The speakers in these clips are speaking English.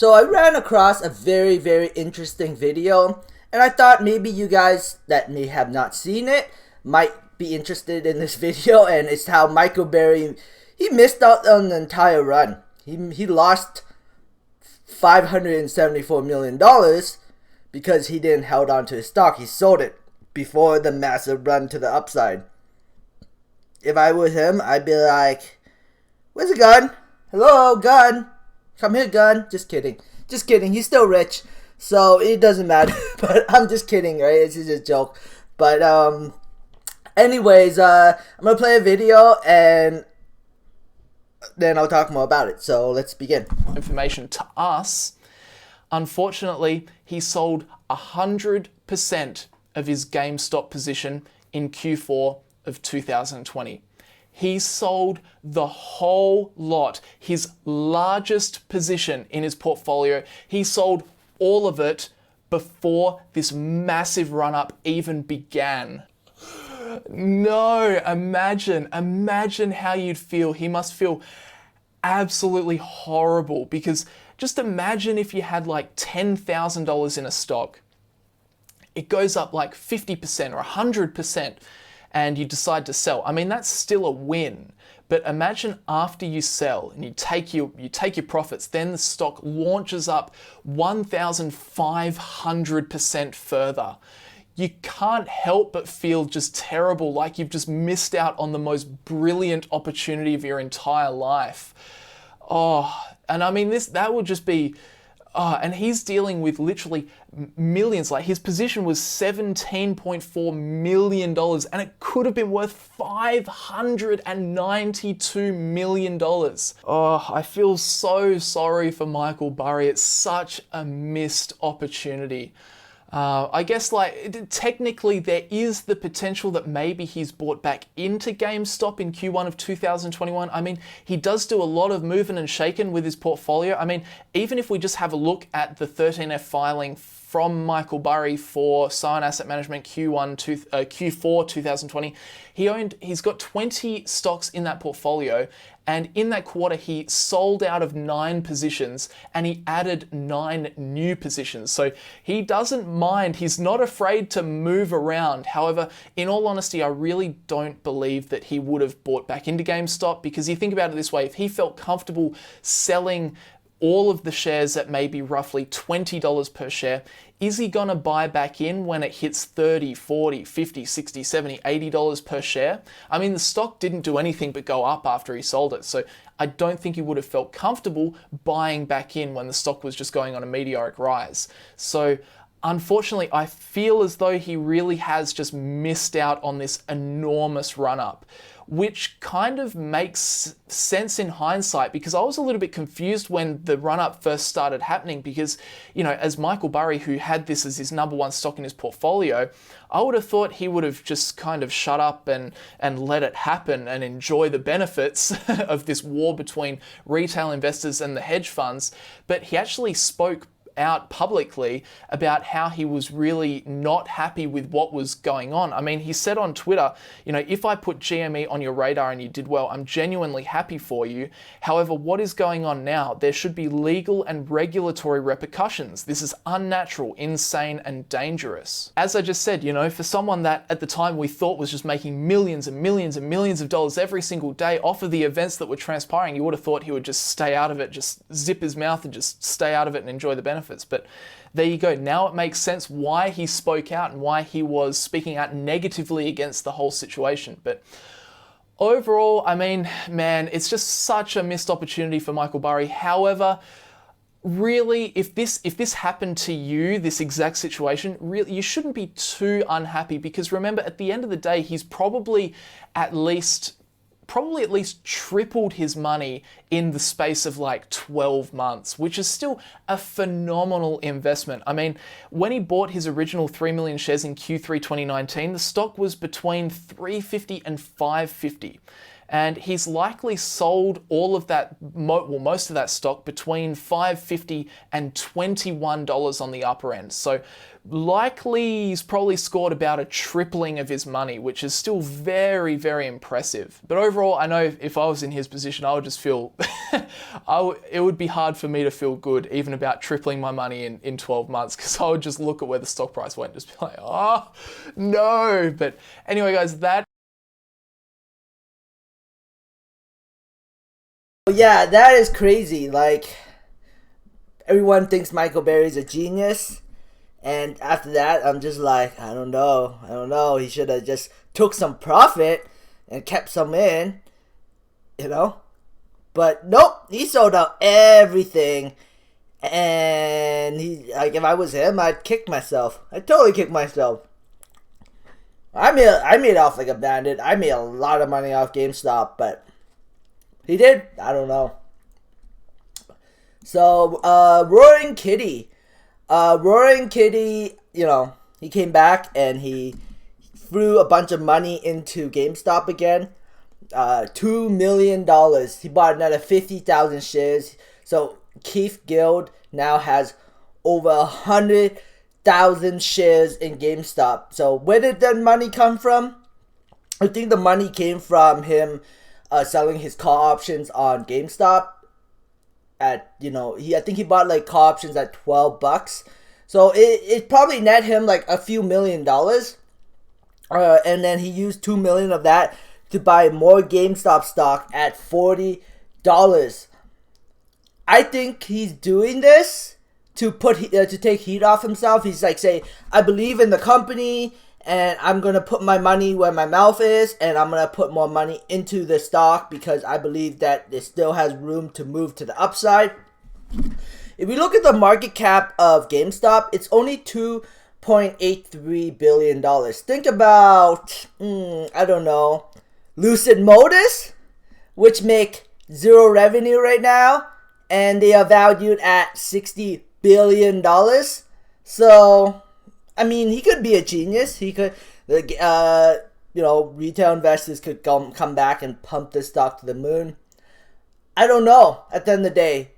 So I ran across a very, very interesting video, and I thought maybe you guys that may have not seen it might be interested in this video, and it's how Michael Burry, he missed out on the entire run. He lost $574 million because he didn't hold on to his stock. He sold it before the massive run to the upside. If I was him, I'd be like, where's the gun? Hello, gun. Come here, gun. Just kidding. Just kidding. He's still rich, so it doesn't matter. But I'm just kidding, right? It's just a joke. But anyways, I'm gonna play a video and then I'll talk more about it. So let's begin. Information to us. Unfortunately, he sold 100% of his GameStop position in Q4 of 2020. He sold the whole lot, his largest position in his portfolio. He sold all of it before this massive run-up even began. No, imagine how you'd feel. He must feel absolutely horrible, because just imagine if you had like $10,000 in a stock. It goes up like 50% or 100%. And you decide to sell. I mean, that's still a win. But imagine after you sell and you take your profits, then the stock launches up 1,500% further. You can't help but feel just terrible, like you've just missed out on the most brilliant opportunity of your entire life. Oh, and I mean, that would just be... and he's dealing with literally millions. Like, his position was $17.4 million, and it could have been worth $592 million. Oh, I feel so sorry for Michael Burry. It's such a missed opportunity. I guess, like, technically there is the potential that maybe he's bought back into GameStop in Q1 of 2021. I mean, he does do a lot of moving and shaking with his portfolio. I mean, even if we just have a look at the 13F filing from Michael Burry for Cyan Asset Management Q4 2020, he's got 20 stocks in that portfolio, and in that quarter he sold out of 9 positions and he added 9 new positions. So he doesn't mind, he's not afraid to move around. However, in all honesty, I really don't believe that he would have bought back into GameStop, because you think about it this way: if he felt comfortable selling all of the shares at maybe roughly $20 per share, is he gonna buy back in when it hits $30, $40, $50, $60, $70, $80 per share? I mean, the stock didn't do anything but go up after he sold it, so I don't think he would have felt comfortable buying back in when the stock was just going on a meteoric rise. So unfortunately, I feel as though he really has just missed out on this enormous run-up, which kind of makes sense in hindsight, because I was a little bit confused when the run-up first started happening, because, you know, as Michael Burry, who had this as his number one stock in his portfolio, I would have thought he would have just kind of shut up and let it happen and enjoy the benefits of this war between retail investors and the hedge funds. But he actually spoke out publicly about how he was really not happy with what was going on. I mean, he said on Twitter, you know, if I put GME on your radar and you did well, I'm genuinely happy for you. However, what is going on now? There should be legal and regulatory repercussions. This is unnatural, insane, and dangerous. As I just said, you know, for someone that at the time we thought was just making millions and millions and millions of dollars every single day off of the events that were transpiring, you would have thought he would just stay out of it, just zip his mouth and just stay out of it and enjoy the benefits. But there you go. Now it makes sense why he spoke out and why he was speaking out negatively against the whole situation. But overall, I mean, man, it's just such a missed opportunity for Michael Burry. However, really, if this happened to you, this exact situation, really, you shouldn't be too unhappy, because remember, at the end of the day, he's probably at least tripled his money in the space of like 12 months, which is still a phenomenal investment. I mean, when he bought his original 3 million shares in Q3 2019, the stock was between $3.50 and $5.50. and he's likely sold all of that, most of that stock between $5.50 and $21 on the upper end. So likely he's probably scored about a tripling of his money, which is still very, very impressive. But overall, I know if I was in his position, I would just feel, it would be hard for me to feel good even about tripling my money in 12 months, because I would just look at where the stock price went and just be like, oh, no. But anyway, guys, yeah, that is crazy. Like, everyone thinks Michael Burry's a genius. And after that, I'm just like, I don't know. He should have just took some profit and kept some in, you know? But nope, he sold out everything. And like, if I was him, I'd kick myself. I'd totally kick myself. I made off like a bandit. I made a lot of money off GameStop, but he did? I don't know. So, Roaring Kitty. Roaring Kitty, you know, he came back and he threw a bunch of money into GameStop again. $2 million. He bought another 50,000 shares. So Keith Guild now has over 100,000 shares in GameStop. So where did that money come from? I think the money came from him selling his call options on GameStop. At, you know, I think he bought like call options at $12. So it probably net him like a few $1,000,000. And then he used $2 million of that to buy more GameStop stock at $40. I think he's doing this to take heat off himself. He's like, say, I believe in the company, and I'm going to put my money where my mouth is, and I'm going to put more money into the stock because I believe that it still has room to move to the upside. If we look at the market cap of GameStop, it's only $2.83 billion. Think about, I don't know, Lucid Motors, which make zero revenue right now, and they are valued at $60 billion. So, I mean, he could be a genius. He could, you know, retail investors could come back and pump this stock to the moon. I don't know. At the end of the day,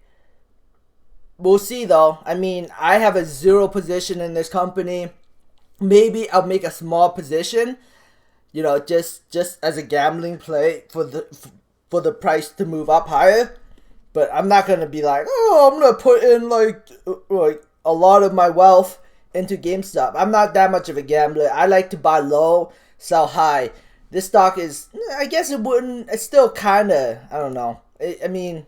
we'll see though. I mean, I have a zero position in this company. Maybe I'll make a small position, you know, just as a gambling play for the price to move up higher. But I'm not gonna be like, oh, I'm gonna put in like a lot of my wealth into GameStop. I'm not that much of a gambler. I like to buy low, sell high. This stock is, I guess it's still kind of, I don't know. I mean,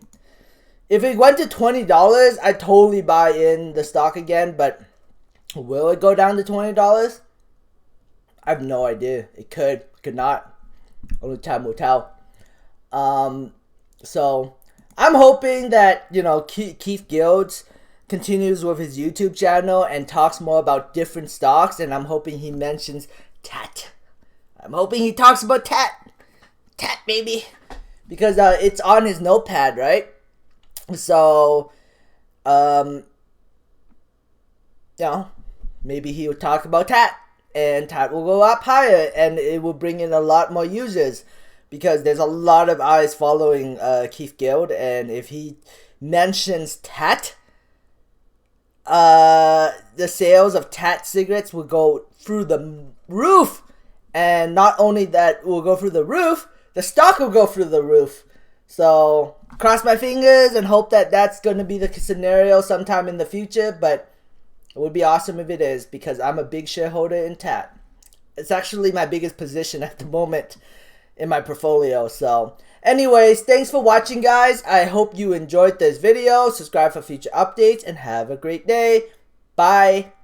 if it went to $20, I'd totally buy in the stock again, but will it go down to $20? I have no idea. It could not. Only time will tell. So, I'm hoping that, you know, Keith Guilds continues with his YouTube channel and talks more about different stocks, and I'm hoping he mentions TAT. I'm hoping he talks about TAT. TAT, baby. Because it's on his notepad, right? So, you know, maybe he will talk about TAT, and TAT will go up higher, and it will bring in a lot more users, because there's a lot of eyes following Keith Guild, and if he mentions TAT, the sales of TAT cigarettes will go through the roof. And not only that will go through the roof, the stock will go through the roof. So, cross my fingers and hope that that's going to be the scenario sometime in the future. But it would be awesome if it is, because I'm a big shareholder in TAT. It's actually my biggest position at the moment in my portfolio. So, anyways, thanks for watching, guys. I hope you enjoyed this video. Subscribe for future updates and have a great day. Bye.